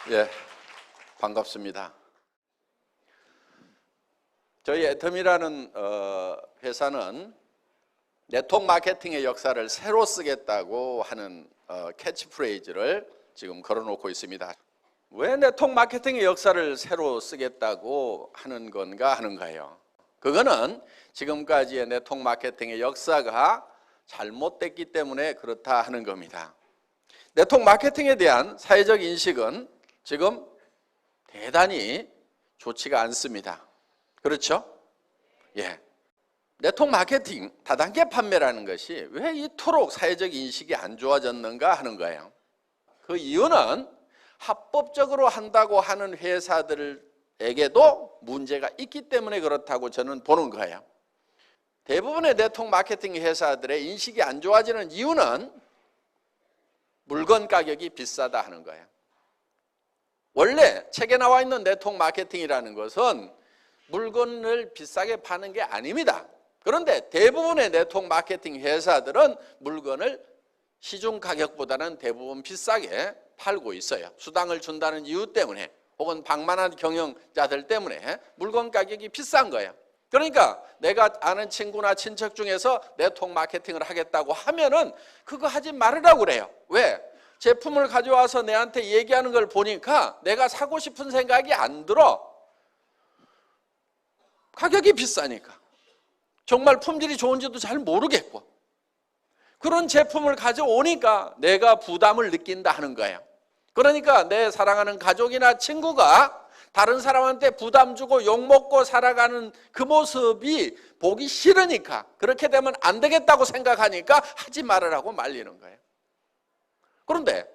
예, 반갑습니다. 저희 애텀이라는 회사는 네트워크 마케팅의 역사를 새로 쓰겠다고 하는 캐치프레이즈를 지금 걸어놓고 있습니다. 왜 네트워크 마케팅의 역사를 새로 쓰겠다고 하는 건가 하는 거예요. 그거는 지금까지의 네트워크 마케팅의 역사가 잘못됐기 때문에 그렇다 하는 겁니다. 네트워크 마케팅에 대한 사회적 인식은 지금 대단히 좋지가 않습니다. 그렇죠? 예. 네트워크 마케팅, 다단계 판매라는 것이 왜 이토록 사회적 인식이 안 좋아졌는가 하는 거예요. 그 이유는 합법적으로 한다고 하는 회사들에게도 문제가 있기 때문에 그렇다고 저는 보는 거예요. 대부분의 네트워크 마케팅 회사들의 인식이 안 좋아지는 이유는 물건 가격이 비싸다 하는 거예요. 원래 책에 나와 있는 네트워크 마케팅이라는 것은 물건을 비싸게 파는 게 아닙니다. 그런데 대부분의 네트워크 마케팅 회사들은 물건을 시중 가격보다는 대부분 비싸게 팔고 있어요. 수당을 준다는 이유 때문에 혹은 방만한 경영자들 때문에 물건 가격이 비싼 거예요. 그러니까 내가 아는 친구나 친척 중에서 네트워크 마케팅을 하겠다고 하면은 그거 하지 말으라고 그래요. 왜? 제품을 가져와서 내한테 얘기하는 걸 보니까 내가 사고 싶은 생각이 안 들어. 가격이 비싸니까. 정말 품질이 좋은지도 잘 모르겠고. 그런 제품을 가져오니까 내가 부담을 느낀다 하는 거예요. 그러니까 내 사랑하는 가족이나 친구가 다른 사람한테 부담 주고 욕먹고 살아가는 그 모습이 보기 싫으니까, 그렇게 되면 안 되겠다고 생각하니까 하지 말으라고 말리는 거예요. 그런데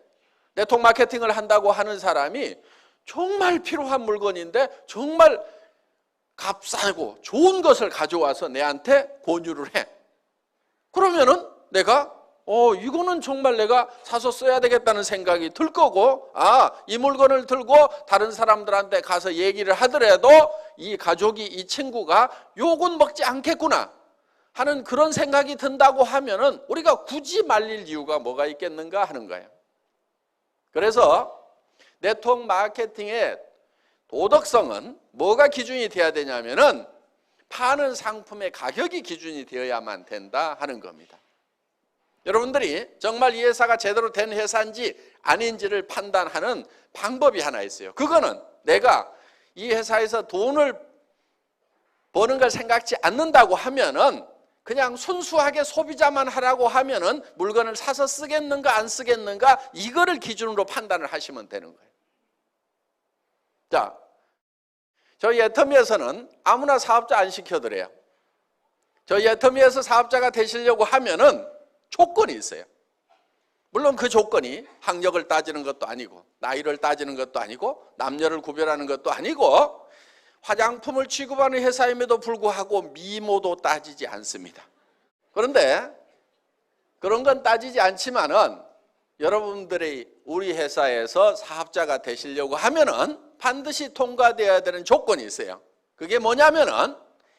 네트워크 마케팅을 한다고 하는 사람이 정말 필요한 물건인데 정말 값싸고 좋은 것을 가져와서 내한테 권유를 해. 그러면은 내가 이거는 정말 내가 사서 써야 되겠다는 생각이 들 거고, 이 물건을 들고 다른 사람들한테 가서 얘기를 하더라도 이 가족이, 이 친구가 욕은 먹지 않겠구나 하는 그런 생각이 든다고 하면은 우리가 굳이 말릴 이유가 뭐가 있겠는가 하는 거예요. 그래서 네트워크 마케팅의 도덕성은 뭐가 기준이 되어야 되냐면은 파는 상품의 가격이 기준이 되어야만 된다 하는 겁니다. 여러분들이 정말 이 회사가 제대로 된 회사인지 아닌지를 판단하는 방법이 하나 있어요. 그거는 내가 이 회사에서 돈을 버는 걸 생각지 않는다고 하면은 그냥 순수하게 소비자만 하라고 하면은 물건을 사서 쓰겠는가 안 쓰겠는가 이거를 기준으로 판단을 하시면 되는 거예요. 자, 저희 애터미에서는 아무나 사업자 안 시켜드려요. 저희 애터미에서 사업자가 되시려고 하면은 조건이 있어요. 물론 그 조건이 학력을 따지는 것도 아니고 나이를 따지는 것도 아니고 남녀를 구별하는 것도 아니고 화장품을 취급하는 회사임에도 불구하고 미모도 따지지 않습니다. 그런데 그런 건 따지지 않지만은 여러분들이 우리 회사에서 사업자가 되시려고 하면은 반드시 통과되어야 되는 조건이 있어요. 그게 뭐냐면은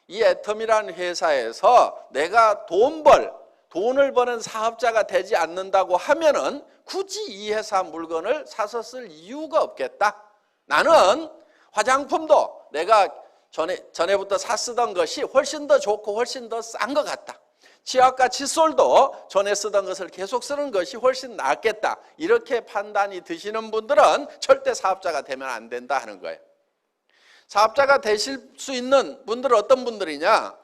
이 애텀이라는 회사에서 내가 돈을 버는 사업자가 되지 않는다고 하면은 굳이 이 회사 물건을 사서 쓸 이유가 없겠다. 나는 화장품도 내가 전에부터 쓰던 것이 훨씬 더 좋고 훨씬 더 싼 것 같다. 치약과 칫솔도 전에 쓰던 것을 계속 쓰는 것이 훨씬 낫겠다. 이렇게 판단이 드시는 분들은 절대 사업자가 되면 안 된다 하는 거예요. 사업자가 되실 수 있는 분들은 어떤 분들이냐?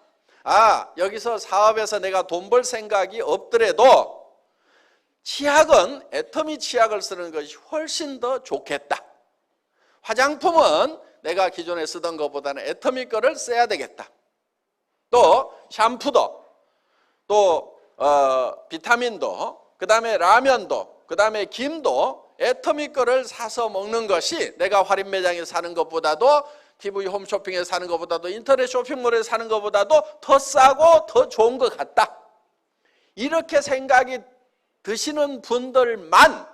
여기서 사업에서 내가 돈 벌 생각이 없더라도 치약은 애터미 치약을 쓰는 것이 훨씬 더 좋겠다. 화장품은 내가 기존에 쓰던 것보다는 애터미 거를 써야 되겠다. 또 샴푸도, 또 비타민도, 그 다음에 라면도, 그 다음에 김도 애터미 거를 사서 먹는 것이 내가 할인 매장에서 사는 것보다도 TV 홈쇼핑에서 사는 것보다도 인터넷 쇼핑몰에서 사는 것보다도 더 싸고 더 좋은 것 같다. 이렇게 생각이 드시는 분들만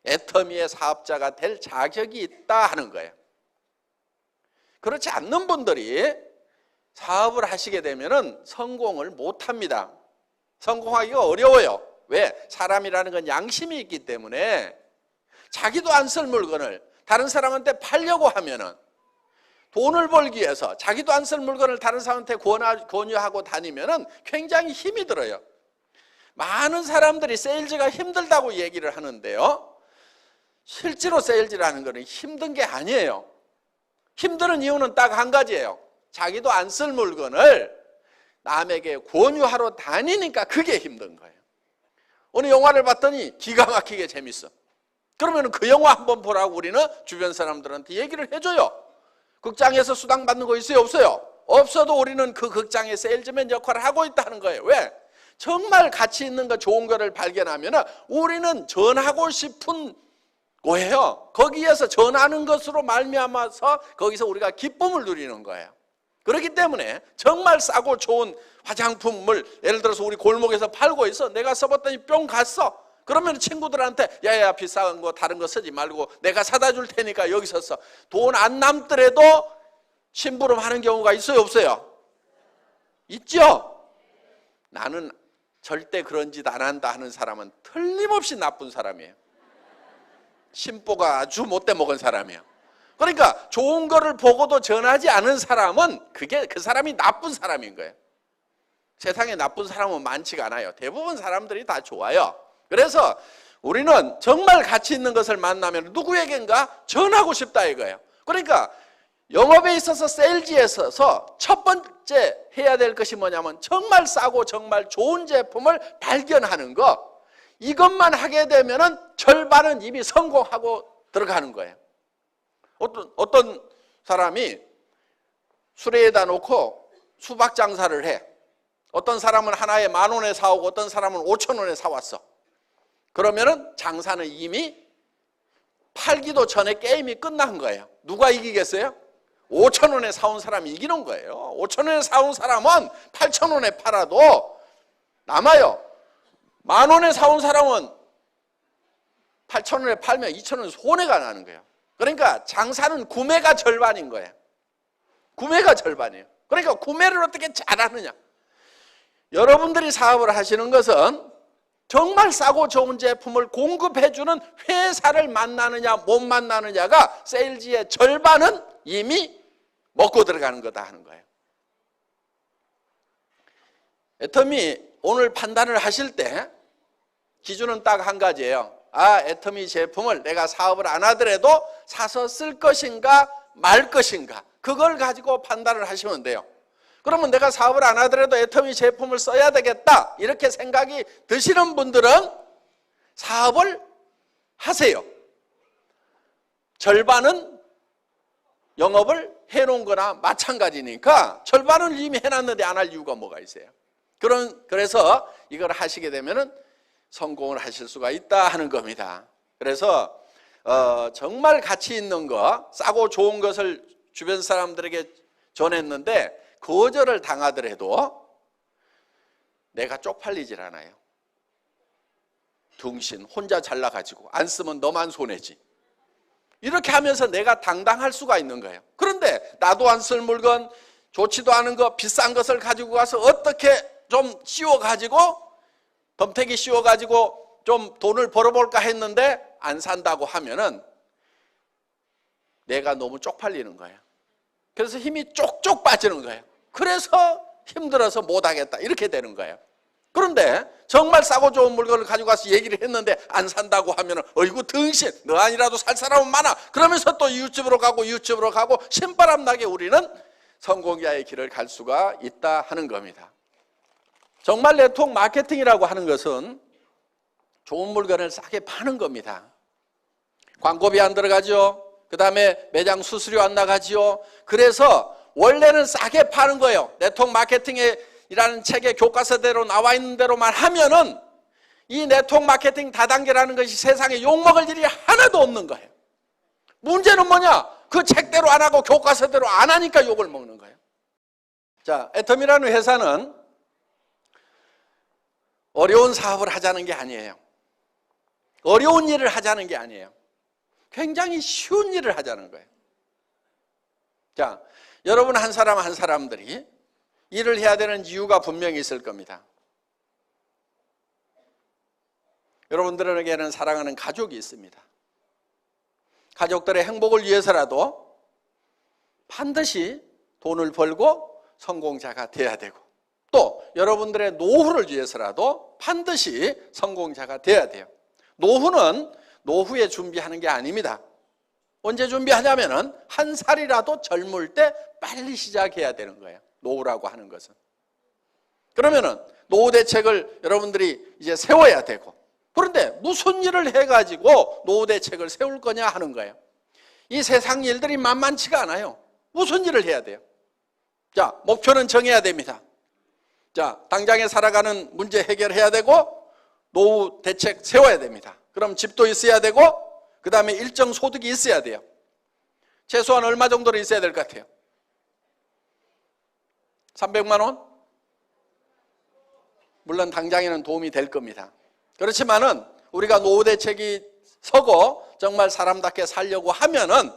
애터미의 사업자가 될 자격이 있다 하는 거예요. 그렇지 않는 분들이 사업을 하시게 되면 성공을 못합니다. 성공하기가 어려워요. 왜? 사람이라는 건 양심이 있기 때문에 자기도 안 쓸 물건을 다른 사람한테 팔려고 하면은 돈을 벌기 위해서 자기도 안 쓸 물건을 다른 사람한테 권유하고 다니면은 굉장히 힘이 들어요. 많은 사람들이 세일즈가 힘들다고 얘기를 하는데요, 실제로 세일즈라는 것은 힘든 게 아니에요. 힘든 이유는 딱 한 가지예요. 자기도 안 쓸 물건을 남에게 권유하러 다니니까 그게 힘든 거예요. 어느 영화를 봤더니 기가 막히게 재밌어. 그러면 그 영화 한번 보라고 우리는 주변 사람들한테 얘기를 해줘요. 극장에서 수당 받는 거 있어요, 없어요? 없어도 우리는 그 극장의 세일즈맨 역할을 하고 있다는 거예요. 왜? 정말 가치 있는 거, 좋은 거를 발견하면 우리는 전하고 싶은 거예요. 거기에서 전하는 것으로 말미암아서 거기서 우리가 기쁨을 누리는 거예요. 그렇기 때문에 정말 싸고 좋은 화장품을 예를 들어서 우리 골목에서 팔고 있어. 내가 써봤더니 뿅 갔어. 그러면 친구들한테 야야 비싼 거 다른 거 쓰지 말고 내가 사다 줄 테니까 여기서 써. 돈 안 남더라도 심부름하는 경우가 있어요, 없어요? 있죠? 나는 절대 그런 짓 안 한다 하는 사람은 틀림없이 나쁜 사람이에요. 심보가 아주 못돼 먹은 사람이에요. 그러니까 좋은 거를 보고도 전하지 않은 사람은 그 사람이 나쁜 사람인 거예요. 세상에 나쁜 사람은 많지가 않아요. 대부분 사람들이 다 좋아요. 그래서 우리는 정말 가치 있는 것을 만나면 누구에겐가 전하고 싶다 이거예요. 그러니까 영업에 있어서 세일즈에 있어서 첫 번째 해야 될 것이 뭐냐면 정말 싸고 정말 좋은 제품을 발견하는 거. 이것만 하게 되면은 절반은 이미 성공하고 들어가는 거예요. 어떤 사람이 수레에다 놓고 수박 장사를 해. 어떤 사람은 하나에 10,000원에 사오고 어떤 사람은 5,000원에 사왔어. 그러면은 장사는 이미 팔기도 전에 게임이 끝난 거예요. 누가 이기겠어요? 5,000원에 사온 사람이 이기는 거예요. 5,000원에 사온 사람은 8,000원에 팔아도 남아요. 10,000원에 사온 사람은 8,000원에 팔면 2,000원 손해가 나는 거예요. 그러니까 장사는 구매가 절반인 거예요. 구매가 절반이에요. 그러니까 구매를 어떻게 잘하느냐. 여러분들이 사업을 하시는 것은 정말 싸고 좋은 제품을 공급해주는 회사를 만나느냐 못 만나느냐가 세일즈의 절반은 이미 먹고 들어가는 거다 하는 거예요. 애터미 오늘 판단을 하실 때 기준은 딱 한 가지예요. 애터미 제품을 내가 사업을 안 하더라도 사서 쓸 것인가 말 것인가, 그걸 가지고 판단을 하시면 돼요. 그러면 내가 사업을 안 하더라도 애터미 제품을 써야 되겠다 이렇게 생각이 드시는 분들은 사업을 하세요. 절반은 영업을 해놓은 거나 마찬가지니까 절반은 이미 해놨는데 안 할 이유가 뭐가 있어요. 그래서 이걸 하시게 되면은 성공을 하실 수가 있다 하는 겁니다. 그래서 정말 가치 있는 거, 싸고 좋은 것을 주변 사람들에게 전했는데 거절을 당하더라도 내가 쪽팔리질 않아요. 둥신 혼자 잘나가지고 안 쓰면 너만 손해지. 이렇게 하면서 내가 당당할 수가 있는 거예요. 그런데 나도 안 쓸 물건, 좋지도 않은 거, 비싼 것을 가지고 가서 어떻게 좀 씌워가지고 덤태기 씌워가지고 좀 돈을 벌어볼까 했는데 안 산다고 하면은 내가 너무 쪽팔리는 거예요. 그래서 힘이 쪽쪽 빠지는 거예요. 그래서 힘들어서 못하겠다 이렇게 되는 거예요. 그런데 정말 싸고 좋은 물건을 가지고 가서 얘기를 했는데 안 산다고 하면은 어이구 등신, 너 아니라도 살 사람은 많아. 그러면서 또 이웃집으로 가고 신바람 나게 우리는 성공자의 길을 갈 수가 있다 하는 겁니다. 정말 네트워크 마케팅이라고 하는 것은 좋은 물건을 싸게 파는 겁니다. 광고비 안 들어가죠. 그 다음에 매장 수수료 안 나가지요. 그래서 원래는 싸게 파는 거예요. 네트워크 마케팅이라는 책의 교과서대로 나와 있는 대로만 하면은 이 네트워크 마케팅 다단계라는 것이 세상에 욕먹을 일이 하나도 없는 거예요. 문제는 뭐냐? 그 책대로 안 하고 교과서대로 안 하니까 욕을 먹는 거예요. 자, 애텀이라는 회사는 어려운 사업을 하자는 게 아니에요. 어려운 일을 하자는 게 아니에요. 굉장히 쉬운 일을 하자는 거예요. 자, 여러분 한 사람 한 사람들이 일을 해야 되는 이유가 분명히 있을 겁니다. 여러분들에게는 사랑하는 가족이 있습니다. 가족들의 행복을 위해서라도 반드시 돈을 벌고 성공자가 돼야 되고, 또 여러분들의 노후를 위해서라도 반드시 성공자가 돼야 돼요. 노후는 노후에 준비하는 게 아닙니다. 언제 준비하냐면은 한 살이라도 젊을 때 빨리 시작해야 되는 거예요. 노후라고 하는 것은. 그러면은 노후 대책을 여러분들이 이제 세워야 되고, 그런데 무슨 일을 해가지고 노후 대책을 세울 거냐 하는 거예요. 이 세상 일들이 만만치가 않아요. 무슨 일을 해야 돼요? 자, 목표는 정해야 됩니다. 자, 당장에 살아가는 문제 해결해야 되고, 노후 대책 세워야 됩니다. 그럼 집도 있어야 되고, 그 다음에 일정 소득이 있어야 돼요. 최소한 얼마 정도는 있어야 될 것 같아요? 300만 원? 물론 당장에는 도움이 될 겁니다. 그렇지만은 우리가 노후 대책이 서고 정말 사람답게 살려고 하면은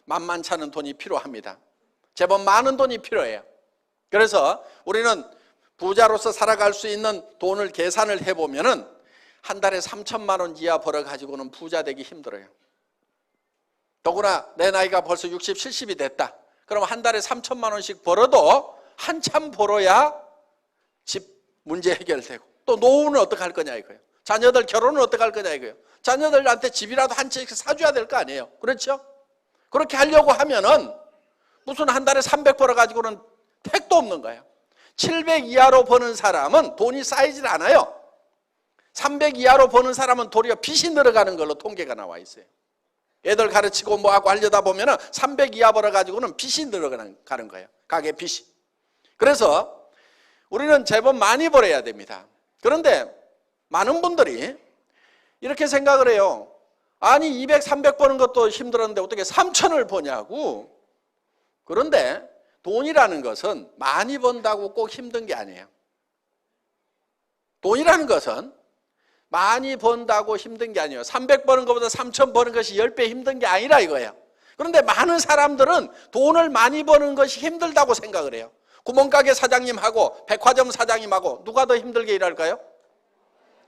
만만치 않은 돈이 필요합니다. 제법 많은 돈이 필요해요. 그래서 우리는 부자로서 살아갈 수 있는 돈을 계산을 해보면은 한 달에 3천만 원 이하 벌어가지고는 부자 되기 힘들어요. 더구나 내 나이가 벌써 60, 70이 됐다. 그럼 한 달에 3천만 원씩 벌어도 한참 벌어야 집 문제 해결되고, 또 노후는 어떻게 할 거냐 이거예요. 자녀들 결혼은 어떻게 할 거냐 이거예요. 자녀들한테 집이라도 한 채 사줘야 될 거 아니에요. 그렇죠? 그렇게 하려고 하면은 무슨 한 달에 300 벌어가지고는 택도 없는 거예요. 700 이하로 버는 사람은 돈이 쌓이질 않아요. 300 이하로 버는 사람은 도리어 빚이 늘어가는 걸로 통계가 나와 있어요. 애들 가르치고 뭐하고 하려다 보면은 300 이하 벌어가지고는 빚이 늘어가는 거예요. 가게 빚이. 그래서 우리는 제법 많이 벌어야 됩니다. 그런데 많은 분들이 이렇게 생각을 해요. 아니 200, 300 버는 것도 힘들었는데 어떻게 3천을 버냐고. 그런데 돈이라는 것은 많이 번다고 꼭 힘든 게 아니에요. 돈이라는 것은 많이 번다고 힘든 게 아니에요. 300 버는 것보다 3천 버는 것이 10배 힘든 게 아니라 이거예요. 그런데 많은 사람들은 돈을 많이 버는 것이 힘들다고 생각을 해요. 구멍가게 사장님하고 백화점 사장님하고 누가 더 힘들게 일할까요?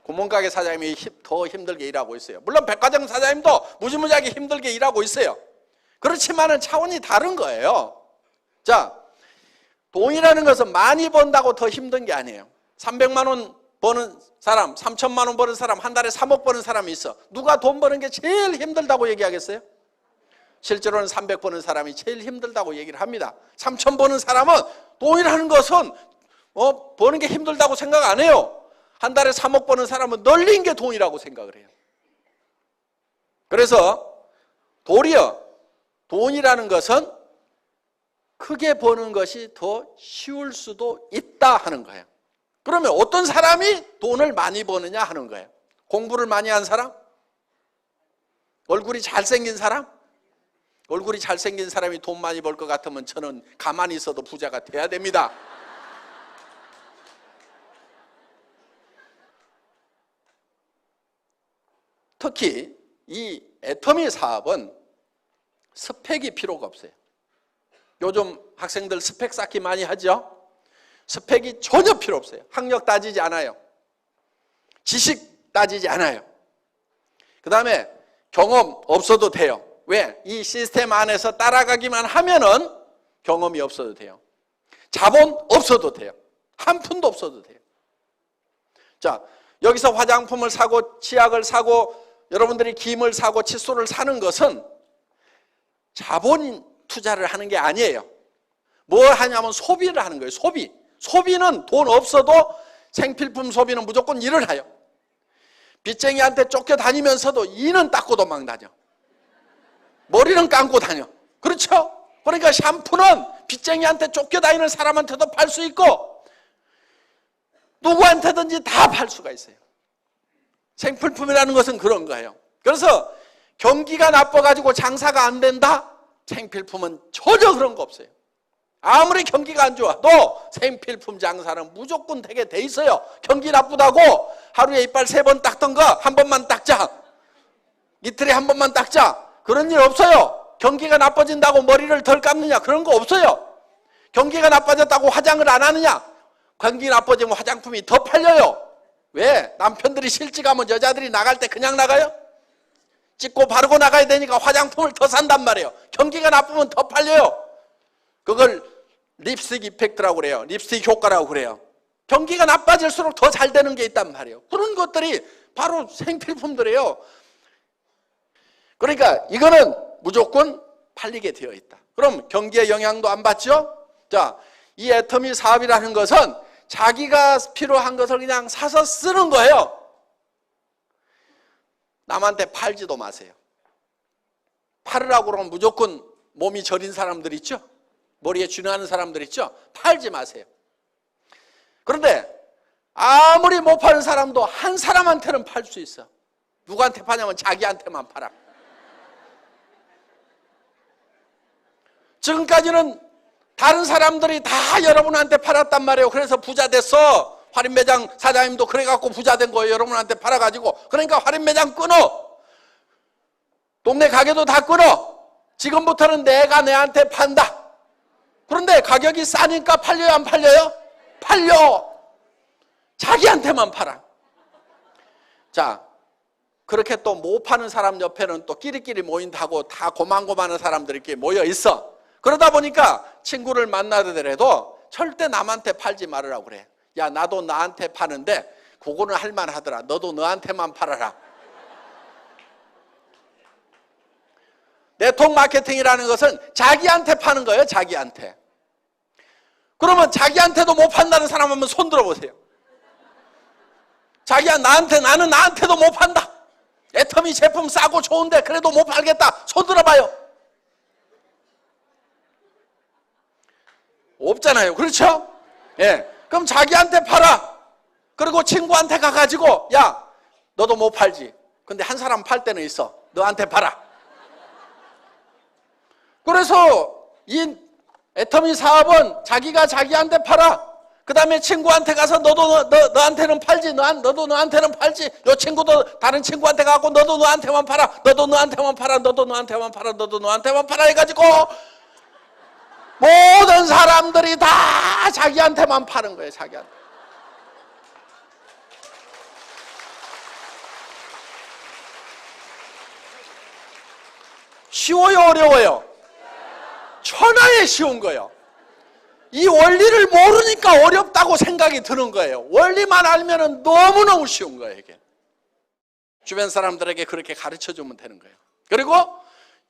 구멍가게 사장님이 더 힘들게 일하고 있어요. 물론 백화점 사장님도 무지무지하게 힘들게 일하고 있어요. 그렇지만은 차원이 다른 거예요. 자, 돈이라는 것은 많이 번다고 더 힘든 게 아니에요. 300만 원 버는 사람, 3천만 원 버는 사람, 한 달에 3억 버는 사람이 있어. 누가 돈 버는 게 제일 힘들다고 얘기하겠어요? 실제로는 300 버는 사람이 제일 힘들다고 얘기를 합니다. 3천 버는 사람은 돈이라는 것은 버는 게 힘들다고 생각 안 해요. 한 달에 3억 버는 사람은 널린 게 돈이라고 생각을 해요. 그래서 도리어 돈이라는 것은 크게 버는 것이 더 쉬울 수도 있다 하는 거예요. 그러면 어떤 사람이 돈을 많이 버느냐 하는 거예요. 공부를 많이 한 사람? 얼굴이 잘생긴 사람? 얼굴이 잘생긴 사람이 돈 많이 벌 것 같으면 저는 가만히 있어도 부자가 돼야 됩니다. 특히 이 애터미 사업은 스펙이 필요가 없어요. 요즘 학생들 스펙 쌓기 많이 하죠? 스펙이 전혀 필요 없어요. 학력 따지지 않아요. 지식 따지지 않아요. 그 다음에 경험 없어도 돼요. 왜? 이 시스템 안에서 따라가기만 하면은 경험이 없어도 돼요. 자본 없어도 돼요. 한 푼도 없어도 돼요. 자, 여기서 화장품을 사고 치약을 사고 여러분들이 김을 사고 칫솔을 사는 것은 자본 투자를 하는 게 아니에요. 뭘 하냐면 소비를 하는 거예요. 소비. 소비는 돈 없어도 생필품 소비는 무조건 일을 해요. 빚쟁이한테 쫓겨다니면서도 이는 닦고 도망 다녀. 머리는 감고 다녀. 그렇죠? 그러니까 샴푸는 빚쟁이한테 쫓겨다니는 사람한테도 팔 수 있고 누구한테든지 다 팔 수가 있어요. 생필품이라는 것은 그런 거예요. 그래서 경기가 나빠가지고 장사가 안 된다? 생필품은 전혀 그런 거 없어요. 아무리 경기가 안 좋아도 생필품 장사는 무조건 되게 돼 있어요. 경기 나쁘다고 하루에 이빨 3번 닦던 거 한 번만 닦자. 이틀에 한 번만 닦자. 그런 일 없어요. 경기가 나빠진다고 머리를 덜 감느냐? 그런 거 없어요. 경기가 나빠졌다고 화장을 안 하느냐? 경기 나빠지면 화장품이 더 팔려요. 왜? 남편들이 실직하면 여자들이 나갈 때 그냥 나가요? 찍고 바르고 나가야 되니까 화장품을 더 산단 말이에요. 경기가 나쁘면 더 팔려요. 그걸 립스틱 이펙트라고 그래요. 립스틱 효과라고 그래요. 경기가 나빠질수록 더 잘 되는 게 있단 말이에요. 그런 것들이 바로 생필품들이에요. 그러니까 이거는 무조건 팔리게 되어 있다. 그럼 경기에 영향도 안 받죠? 자, 이 애터미 사업이라는 것은 자기가 필요한 것을 그냥 사서 쓰는 거예요. 남한테 팔지도 마세요. 팔으라고 그러면 무조건 몸이 저린 사람들 있죠? 머리에 쥐나는 사람들 있죠? 팔지 마세요. 그런데 아무리 못 파는 사람도 한 사람한테는 팔 수 있어. 누구한테 파냐면 자기한테만 팔아. 지금까지는 다른 사람들이 다 여러분한테 팔았단 말이에요. 그래서 부자 됐어. 할인매장 사장님도 그래갖고 부자 된 거예요. 여러분한테 팔아가지고. 그러니까 할인매장 끊어. 동네 가게도 다 끊어. 지금부터는 내가 내한테 판다. 그런데 가격이 싸니까 팔려요, 안 팔려요? 팔려. 자기한테만 팔아. 자, 그렇게 또 못 파는 사람 옆에는 또 끼리끼리 모인다고 다 고만고만한 사람들이 이렇게 모여 있어. 그러다 보니까 친구를 만나더라도 절대 남한테 팔지 말으라고 그래. 야, 나도 나한테 파는데 그거는 할만하더라. 너도 너한테만 팔아라. 네트워크 마케팅이라는 것은 자기한테 파는 거예요. 자기한테. 그러면 자기한테도 못 판다는 사람 한번 손 들어보세요. 자기야, 나는 나한테도 못 판다. 애터미 제품 싸고 좋은데 그래도 못 팔겠다. 손 들어봐요. 없잖아요. 그렇죠? 예. 그럼 자기한테 팔아. 그리고 친구한테 가가지고, 야, 너도 못 팔지. 근데 한 사람 팔 때는 있어. 너한테 팔아. 그래서 이 애터미 사업은 자기가 자기한테 팔아. 그 다음에 친구한테 가서 너한테는 팔지. 너도 너한테는 팔지. 요 친구도 다른 친구한테 가고 너도 너한테만 팔아. 너도 너한테만 팔아. 너도 너한테만 팔아. 너도 너한테만 팔아 해가지고 모든 사람들이 다 자기한테만 파는 거예요. 자기한테. 쉬워요, 어려워요? 천하에 쉬운 거예요. 이 원리를 모르니까 어렵다고 생각이 드는 거예요. 원리만 알면 너무너무 쉬운 거예요, 이게. 주변 사람들에게 그렇게 가르쳐 주면 되는 거예요. 그리고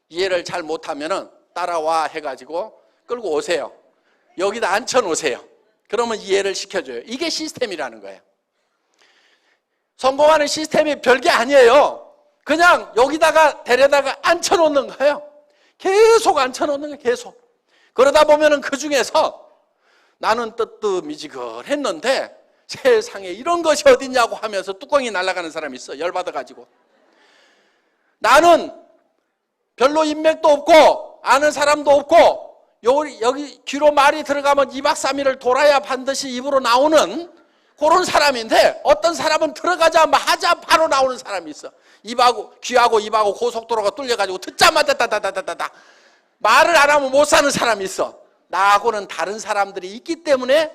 이해를 잘 못하면 따라와 해가지고 끌고 오세요. 여기다 앉혀 놓으세요. 그러면 이해를 시켜줘요. 이게 시스템이라는 거예요. 성공하는 시스템이 별게 아니에요. 그냥 여기다가 데려다가 앉혀 놓는 거예요. 계속 앉혀 놓는 거예요. 계속. 그러다 보면은 그 중에서 나는 뜨뜻미지근했는데 세상에 이런 것이 어딨냐고 하면서 뚜껑이 날아가는 사람이 있어. 열받아가지고. 나는 별로 인맥도 없고 아는 사람도 없고 여기 귀로 말이 들어가면 2박 3일을 돌아야 반드시 입으로 나오는 그런 사람인데 어떤 사람은 들어가자마자 바로 나오는 사람이 있어. 귀하고 입하고 고속도로가 뚫려가지고 듣자마자 다다다다다 말을 안 하면 못 사는 사람이 있어. 나하고는 다른 사람들이 있기 때문에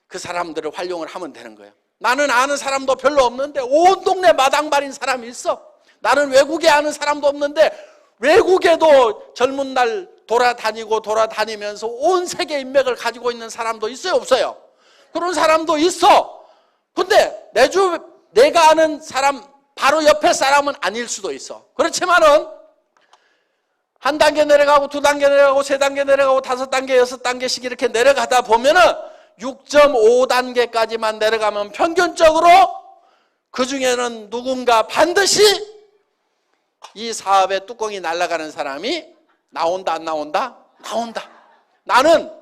그 사람들을 활용을 하면 되는 거예요. 나는 아는 사람도 별로 없는데 온 동네 마당발인 사람이 있어. 나는 외국에 아는 사람도 없는데 외국에도 젊은 날 돌아다니면서 온 세계 인맥을 가지고 있는 사람도 있어요, 없어요? 그런 사람도 있어. 근데 내가 아는 사람 바로 옆에 사람은 아닐 수도 있어. 그렇지만은 한 단계 내려가고 두 단계 내려가고 세 단계 내려가고 다섯 단계 여섯 단계씩 이렇게 내려가다 보면은 6.5단계까지만 내려가면 평균적으로 그 중에는 누군가 반드시 이 사업의 뚜껑이 날아가는 사람이 나온다, 안 나온다? 나온다. 나는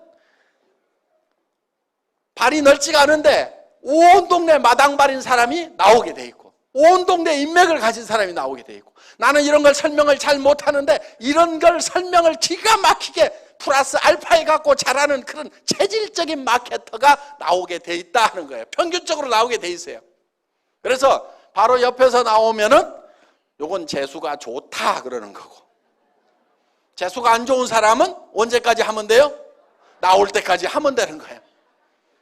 발이 넓지가 않은데 온 동네 마당발인 사람이 나오게 돼 있고 온 동네 인맥을 가진 사람이 나오게 돼 있고 나는 이런 걸 설명을 잘 못하는데 이런 걸 설명을 기가 막히게 플러스 알파에 갖고 잘하는 그런 체질적인 마케터가 나오게 돼 있다 하는 거예요. 평균적으로 나오게 돼 있어요. 그래서 바로 옆에서 나오면은 요건 재수가 좋다 그러는 거고 재수가 안 좋은 사람은 언제까지 하면 돼요? 나올 때까지 하면 되는 거예요.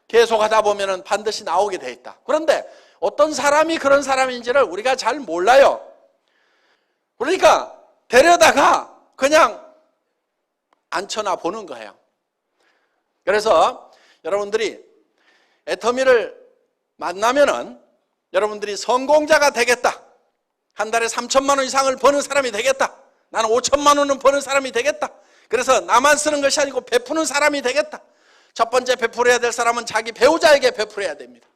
계속 하다 보면은 반드시 나오게 돼 있다. 그런데 어떤 사람이 그런 사람인지를 우리가 잘 몰라요. 그러니까 데려다가 그냥 앉혀놔 보는 거예요. 그래서 여러분들이 애터미를 만나면은 여러분들이 성공자가 되겠다. 한 달에 3천만 원 이상을 버는 사람이 되겠다. 나는 5천만 원은 버는 사람이 되겠다. 그래서 나만 쓰는 것이 아니고 베푸는 사람이 되겠다. 첫 번째 베풀어야 될 사람은 자기 배우자에게 베풀어야 됩니다.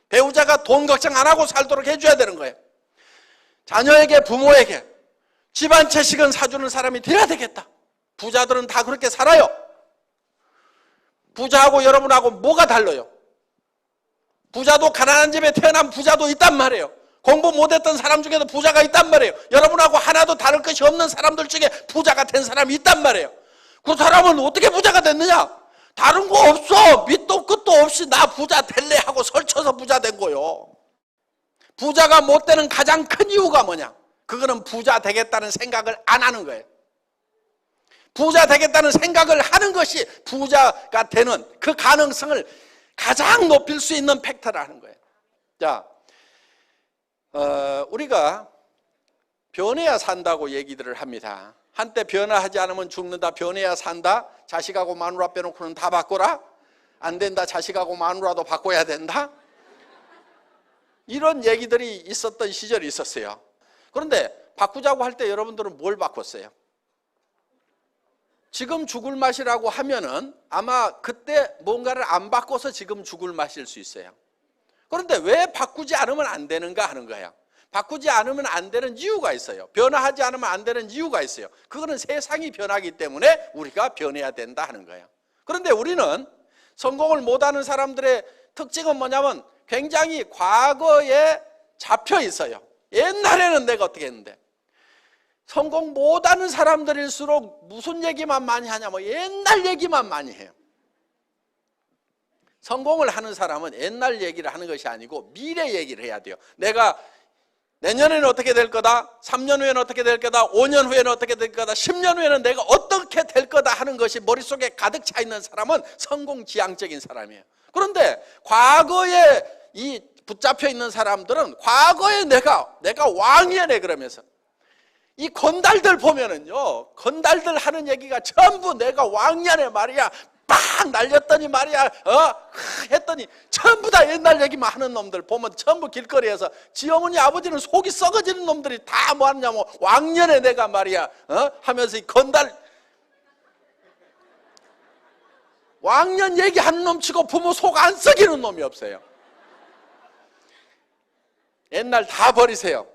배우자가 돈 걱정 안 하고 살도록 해줘야 되는 거예요. 자녀에게, 부모에게 집 한 채씩은 사주는 사람이 돼야 되겠다. 부자들은 다 그렇게 살아요. 부자하고 여러분하고 뭐가 달라요? 부자도 가난한 집에 태어난 부자도 있단 말이에요. 공부 못했던 사람 중에도 부자가 있단 말이에요. 여러분하고 하나도 다를 것이 없는 사람들 중에 부자가 된 사람이 있단 말이에요. 그 사람은 어떻게 부자가 됐느냐? 다른 거 없어. 밑도 끝도 없이 나 부자 될래 하고 설쳐서 부자 된 거요. 부자가 못 되는 가장 큰 이유가 뭐냐? 그거는 부자 되겠다는 생각을 안 하는 거예요. 부자 되겠다는 생각을 하는 것이 부자가 되는 그 가능성을 가장 높일 수 있는 팩터라는 거예요. 자, 우리가 변해야 산다고 얘기들을 합니다. 한때 변화하지 않으면 죽는다, 변해야 산다, 자식하고 마누라 빼놓고는 다 바꿔라, 안 된다, 자식하고 마누라도 바꿔야 된다, 이런 얘기들이 있었던 시절이 있었어요. 그런데 바꾸자고 할 때 여러분들은 뭘 바꿨어요? 지금 죽을 맛이라고 하면은 아마 그때 뭔가를 안 바꿔서 지금 죽을 맛일 수 있어요. 그런데 왜 바꾸지 않으면 안 되는가 하는 거예요. 바꾸지 않으면 안 되는 이유가 있어요. 변화하지 않으면 안 되는 이유가 있어요. 그거는 세상이 변하기 때문에 우리가 변해야 된다 하는 거예요. 그런데 우리는 성공을 못하는 사람들의 특징은 뭐냐면 굉장히 과거에 잡혀 있어요. 옛날에는 내가 어떻게 했는데, 성공 못하는 사람들일수록 무슨 얘기만 많이 하냐면 옛날 얘기만 많이 해요. 성공을 하는 사람은 옛날 얘기를 하는 것이 아니고 미래 얘기를 해야 돼요. 내가 내년에는 어떻게 될 거다, 3년 후에는 어떻게 될 거다, 5년 후에는 어떻게 될 거다, 10년 후에는 내가 어떻게 될 거다 하는 것이 머릿속에 가득 차 있는 사람은 성공지향적인 사람이에요. 그런데 과거에 이 붙잡혀 있는 사람들은 과거에 내가 왕이네 그러면서 이 건달들 보면은요, 건달들 하는 얘기가 전부 내가 왕년에 말이야 빡 날렸더니 말이야 했더니 전부 다 옛날 얘기만 하는 놈들 보면 전부 길거리에서 지 어머니 아버지는 속이 썩어지는 놈들이 다 뭐 하느냐면 왕년에 내가 말이야 하면서 이 건달 왕년 얘기하는 놈 치고 부모 속 안 썩이는 놈이 없어요. 옛날 다 버리세요.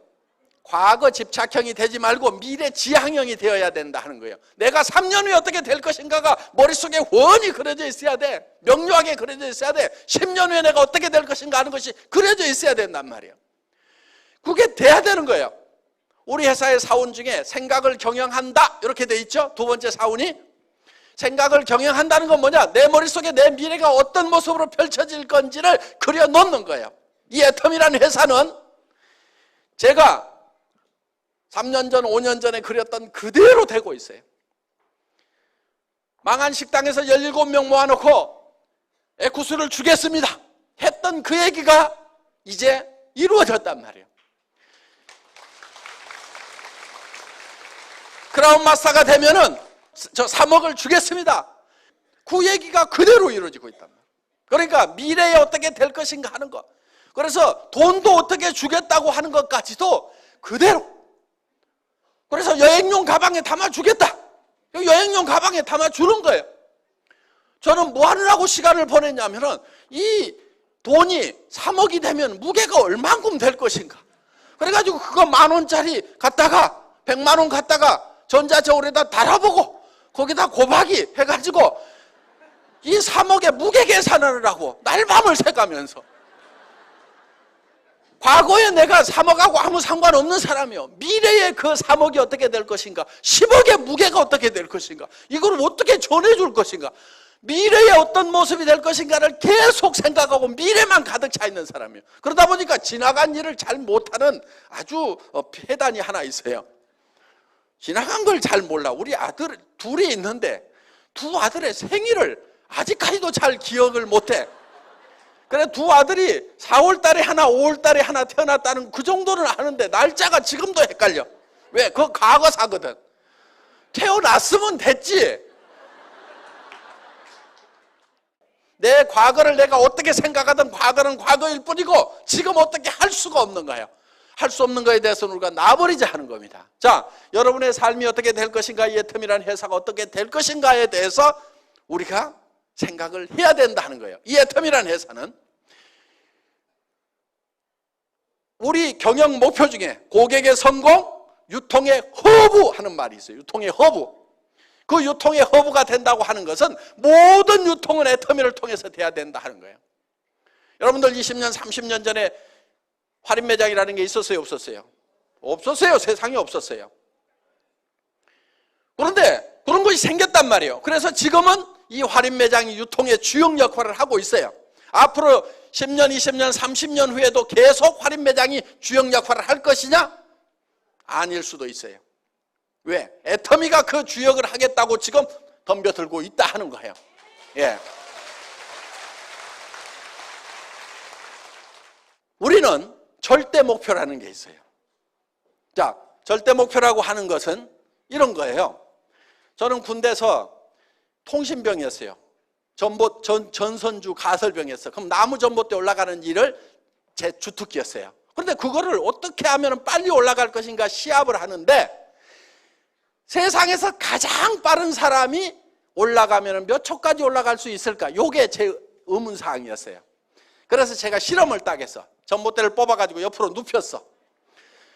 과거 집착형이 되지 말고 미래 지향형이 되어야 된다 하는 거예요. 내가 3년 후에 어떻게 될 것인가가 머릿속에 훤히 그려져 있어야 돼. 명료하게 그려져 있어야 돼. 10년 후에 내가 어떻게 될 것인가 하는 것이 그려져 있어야 된단 말이에요. 그게 돼야 되는 거예요. 우리 회사의 사원 중에 생각을 경영한다 이렇게 돼 있죠. 두 번째 사원이 생각을 경영한다는 건 뭐냐? 내 머릿속에 내 미래가 어떤 모습으로 펼쳐질 건지를 그려놓는 거예요. 이 애텀이라는 회사는 제가 3년 전, 5년 전에 그렸던 그대로 되고 있어요. 망한 식당에서 17명 모아놓고 에쿠스를 주겠습니다 했던 그 얘기가 이제 이루어졌단 말이에요. 크라운 마스터가 되면은 저 3억을 주겠습니다. 그 얘기가 그대로 이루어지고 있단 말이에요. 그러니까 미래에 어떻게 될 것인가 하는 것. 그래서 돈도 어떻게 주겠다고 하는 것까지도 그대로. 그래서 여행용 가방에 담아주겠다. 여행용 가방에 담아주는 거예요. 저는 뭐 하느라고 시간을 보냈냐면은 이 돈이 3억이 되면 무게가 얼만큼 될 것인가. 그래가지고 그거 10,000원짜리 갖다가 100만 원 갖다가 전자저울에다 달아보고 거기다 곱하기 해가지고 이 3억의 무게 계산을 하고 날밤을 새가면서 과거에 내가 3억하고 아무 상관없는 사람이요. 미래에 그 3억이 어떻게 될 것인가, 10억의 무게가 어떻게 될 것인가, 이걸 어떻게 전해줄 것인가, 미래에 어떤 모습이 될 것인가를 계속 생각하고 미래만 가득 차 있는 사람이에요. 그러다 보니까 지나간 일을 잘 못하는 아주 폐단이 하나 있어요. 지나간 걸 잘 몰라. 우리 아들 둘이 있는데 두 아들의 생일을 아직까지도 잘 기억을 못해. 그래 두 아들이 4월 달에 하나 5월 달에 하나 태어났다는 그 정도는 아는데 날짜가 지금도 헷갈려. 왜? 그거 과거사거든. 태어났으면 됐지. 내 과거를 내가 어떻게 생각하든 과거는 과거일 뿐이고 지금 어떻게 할 수가 없는 거예요. 할 수 없는 거에 대해서는 우리가 놔버리자 하는 겁니다. 자, 여러분의 삶이 어떻게 될 것인가, 이 애텀이라는 회사가 어떻게 될 것인가에 대해서 우리가 생각을 해야 된다 하는 거예요. 이 애텀이라는 회사는 우리 경영 목표 중에 고객의 성공, 유통의 허브 하는 말이 있어요. 유통의 허브. 그 유통의 허브가 된다고 하는 것은 모든 유통은 애터미를 통해서 돼야 된다 하는 거예요. 여러분들 20년, 30년 전에 할인 매장이라는 게 있었어요? 없었어요? 없었어요. 세상에 없었어요. 그런데 그런 것이 생겼단 말이에요. 그래서 지금은 이 할인 매장이 유통의 주역 역할을 하고 있어요. 앞으로 10년, 20년, 30년 후에도 계속 할인 매장이 주역 역할을 할 것이냐? 아닐 수도 있어요. 왜? 애터미가 그 주역을 하겠다고 지금 덤벼들고 있다 하는 거예요. 예. 우리는 절대 목표라는 게 있어요. 자, 절대 목표라고 하는 것은 이런 거예요. 저는 군대에서 통신병이었어요. 전선주 가설병이었어요. 그럼 나무 전봇대 올라가는 일을 제 주특기였어요. 그런데 그거를 어떻게 하면 빨리 올라갈 것인가 시합을 하는데 세상에서 가장 빠른 사람이 올라가면 몇 초까지 올라갈 수 있을까? 이게 제 의문사항이었어요. 그래서 제가 실험을 딱 했어. 전봇대를 뽑아가지고 옆으로 눕혔어.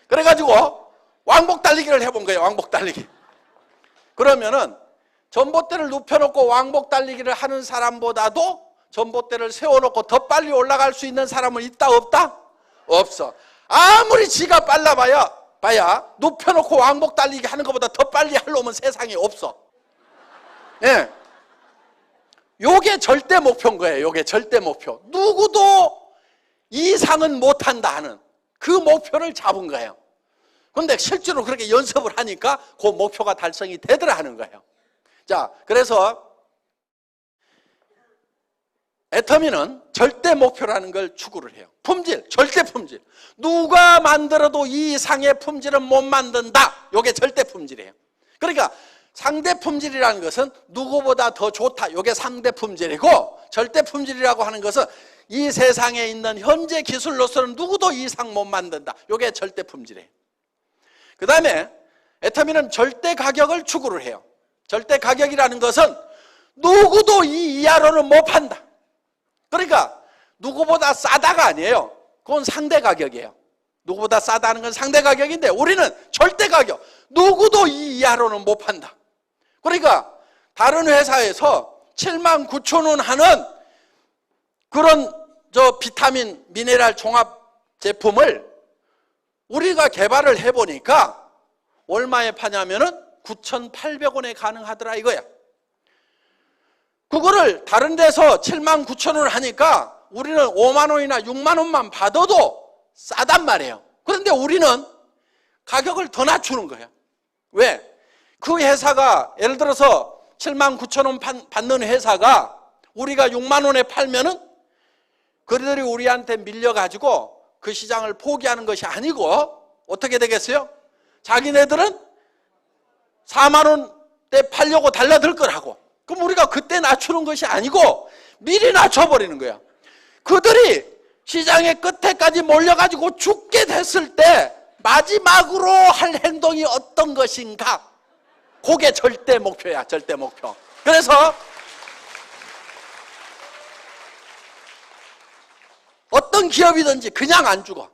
그래가지고 왕복 달리기를 해본 거예요. 왕복 달리기. 그러면은 전봇대를 눕혀놓고 왕복 달리기를 하는 사람보다도 전봇대를 세워놓고 더 빨리 올라갈 수 있는 사람은 있다 없다? 없어. 아무리 지가 빨라봐야 눕혀놓고 왕복 달리기 하는 것보다 더 빨리 할 놈은 세상에 없어. 예. 요게 절대 목표인 거예요. 요게 절대 목표. 누구도 이상은 못한다 하는 그 목표를 잡은 거예요. 그런데 실제로 그렇게 연습을 하니까 그 목표가 달성이 되더라 하는 거예요. 자, 그래서 애터미는 절대 목표라는 걸 추구를 해요. 품질, 절대 품질. 누가 만들어도 이 이상의 품질은 못 만든다. 이게 절대 품질이에요. 그러니까 상대 품질이라는 것은 누구보다 더 좋다. 이게 상대 품질이고, 절대 품질이라고 하는 것은 이 세상에 있는 현재 기술로서는 누구도 이상 못 만든다. 이게 절대 품질이에요. 그 다음에 애터미는 절대 가격을 추구를 해요. 절대 가격이라는 것은 누구도 이 이하로는 못 판다. 그러니까 누구보다 싸다가 아니에요. 그건 상대 가격이에요. 누구보다 싸다는 건 상대 가격인데 우리는 절대 가격. 누구도 이 이하로는 못 판다. 그러니까 다른 회사에서 79,000원 하는 그런 비타민, 미네랄 종합 제품을 우리가 개발을 해보니까 얼마에 파냐면은 9,800원에 가능하더라 이거야. 그거를 다른 데서 79,000원을 하니까 우리는 5만 원이나 6만 원만 받아도 싸단 말이에요. 그런데 우리는 가격을 더 낮추는 거예요. 왜? 그 회사가 예를 들어서 79,000원 받는 회사가 우리가 6만 원에 팔면은 그들이 우리한테 밀려가지고 그 시장을 포기하는 것이 아니고 어떻게 되겠어요? 자기네들은 4만 원대 팔려고 달라들 거라고. 그럼 우리가 그때 낮추는 것이 아니고 미리 낮춰버리는 거야. 그들이 시장의 끝에까지 몰려가지고 죽게 됐을 때 마지막으로 할 행동이 어떤 것인가? 그게 절대 목표야, 절대 목표. 그래서 어떤 기업이든지 그냥 안 죽어.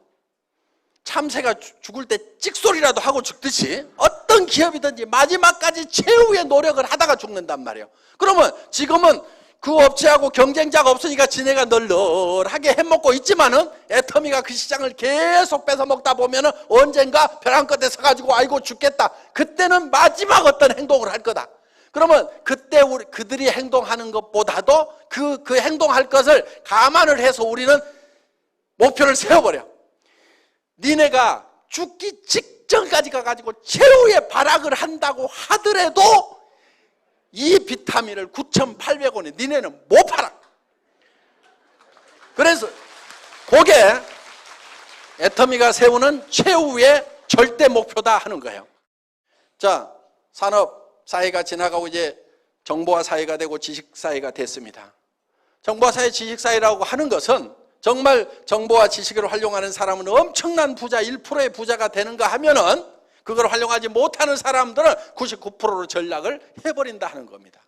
참새가 죽을 때 찍소리라도 하고 죽듯이 어떤 기업이든지 마지막까지 최후의 노력을 하다가 죽는단 말이에요. 그러면 지금은 그 업체하고 경쟁자가 없으니까 지네가 널널하게 해먹고 있지만은 애터미가 그 시장을 계속 뺏어 먹다 보면은 언젠가 벼랑 끝에 서가지고 아이고 죽겠다. 그때는 마지막 어떤 행동을 할 거다. 그러면 그때 그들이 행동하는 것보다도 그 행동할 것을 감안을 해서 우리는 목표를 세워버려. 니네가 죽기 직전까지 가가지고 최후의 발악을 한다고 하더라도 이 비타민을 9,800원에 니네는 못 팔아. 그래서 그게 애터미가 세우는 최후의 절대 목표다 하는 거예요. 자, 산업 사회가 지나가고 이제 정보화 사회가 되고 지식 사회가 됐습니다. 정보화 사회, 지식 사회라고 하는 것은 정말 정보와 지식을 활용하는 사람은 엄청난 부자, 1%의 부자가 되는가 하면은 그걸 활용하지 못하는 사람들은 99%로 전락을 해버린다 하는 겁니다.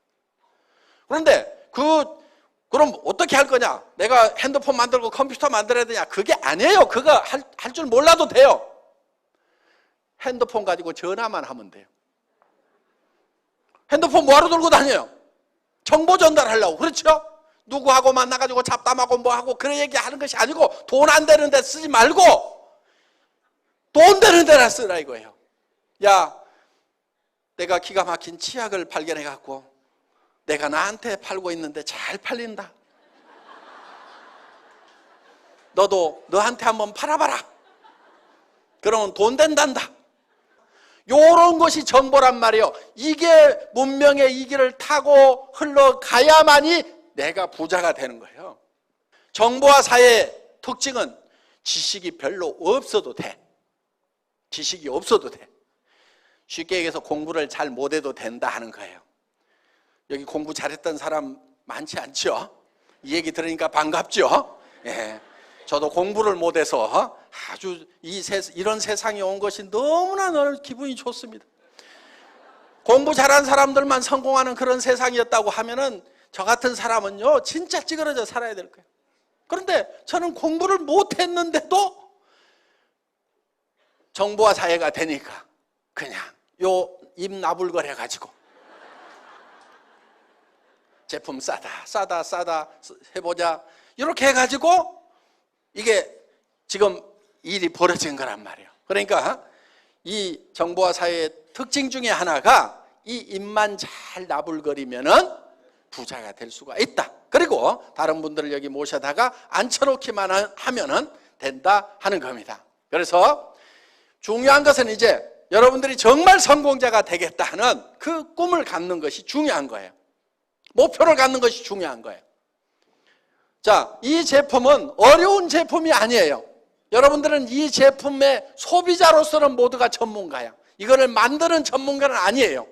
그런데 그럼 어떻게 할 거냐? 내가 핸드폰 만들고 컴퓨터 만들어야 되냐? 그게 아니에요. 그거 할 줄 몰라도 돼요. 핸드폰 가지고 전화만 하면 돼요. 핸드폰 뭐하러 들고 다녀요? 정보 전달하려고. 그렇죠? 누구하고 만나가지고 잡담하고 뭐하고 그런 얘기하는 것이 아니고 돈 안 되는 데 쓰지 말고 돈 되는 데나 쓰라 이거예요. 야, 내가 기가 막힌 치약을 발견해갖고 내가 나한테 팔고 있는데 잘 팔린다. 너도 너한테 한번 팔아봐라. 그러면 돈 된단다. 요런 것이 정보란 말이에요. 이게 문명의 이 길을 타고 흘러가야만이 내가 부자가 되는 거예요. 정보화 사회의 특징은 지식이 별로 없어도 돼. 지식이 없어도 돼. 쉽게 얘기해서 공부를 잘 못해도 된다 하는 거예요. 여기 공부 잘했던 사람 많지 않죠? 이 얘기 들으니까 반갑죠? 예. 저도 공부를 못해서 아주 이런 세상에 온 것이 너무나 기분이 좋습니다. 공부 잘한 사람들만 성공하는 그런 세상이었다고 하면은 저 같은 사람은요 진짜 찌그러져 살아야 될 거예요. 그런데 저는 공부를 못했는데도 정보화 사회가 되니까 그냥 요 입 나불거려 가지고 제품 싸다 해보자 이렇게 해가지고 이게 지금 일이 벌어진 거란 말이에요. 그러니까 이 정보화 사회의 특징 중에 하나가 이 입만 잘 나불거리면은 부자가 될 수가 있다. 그리고 다른 분들을 여기 모셔다가 앉혀놓기만 하면은 된다 하는 겁니다. 그래서 중요한 것은 이제 여러분들이 정말 성공자가 되겠다 하는 그 꿈을 갖는 것이 중요한 거예요. 목표를 갖는 것이 중요한 거예요. 자, 이 제품은 어려운 제품이 아니에요. 여러분들은 이 제품의 소비자로서는 모두가 전문가야. 이거를 만드는 전문가는 아니에요.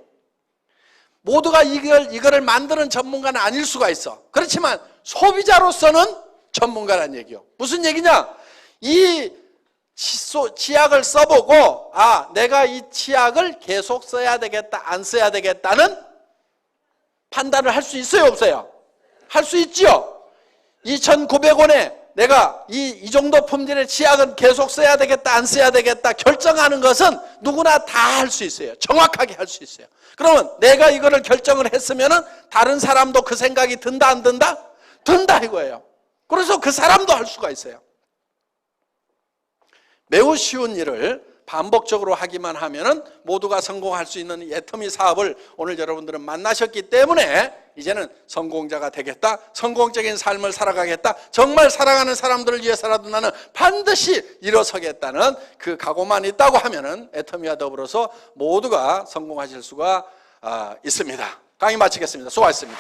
모두가 이거를 만드는 전문가는 아닐 수가 있어. 그렇지만 소비자로서는 전문가라는 얘기요. 무슨 얘기냐? 이 치약을 써보고 내가 이 치약을 계속 써야 되겠다, 안 써야 되겠다는 판단을 할 수 있어요, 없어요? 할 수 있죠. 2,900원에 내가 이 정도 품질의 치약은 계속 써야 되겠다, 안 써야 되겠다 결정하는 것은 누구나 다 할 수 있어요. 정확하게 할 수 있어요. 그러면 내가 이거를 결정을 했으면은 다른 사람도 그 생각이 든다, 안 든다? 든다 이거예요. 그래서 그 사람도 할 수가 있어요. 매우 쉬운 일을 반복적으로 하기만 하면은 모두가 성공할 수 있는 이 애터미 사업을 오늘 여러분들은 만나셨기 때문에 이제는 성공자가 되겠다, 성공적인 삶을 살아가겠다, 정말 사랑하는 사람들을 위해서라도 나는 반드시 일어서겠다는 그 각오만 있다고 하면은 애터미와 더불어서 모두가 성공하실 수가 있습니다. 강의 마치겠습니다. 수고하셨습니다.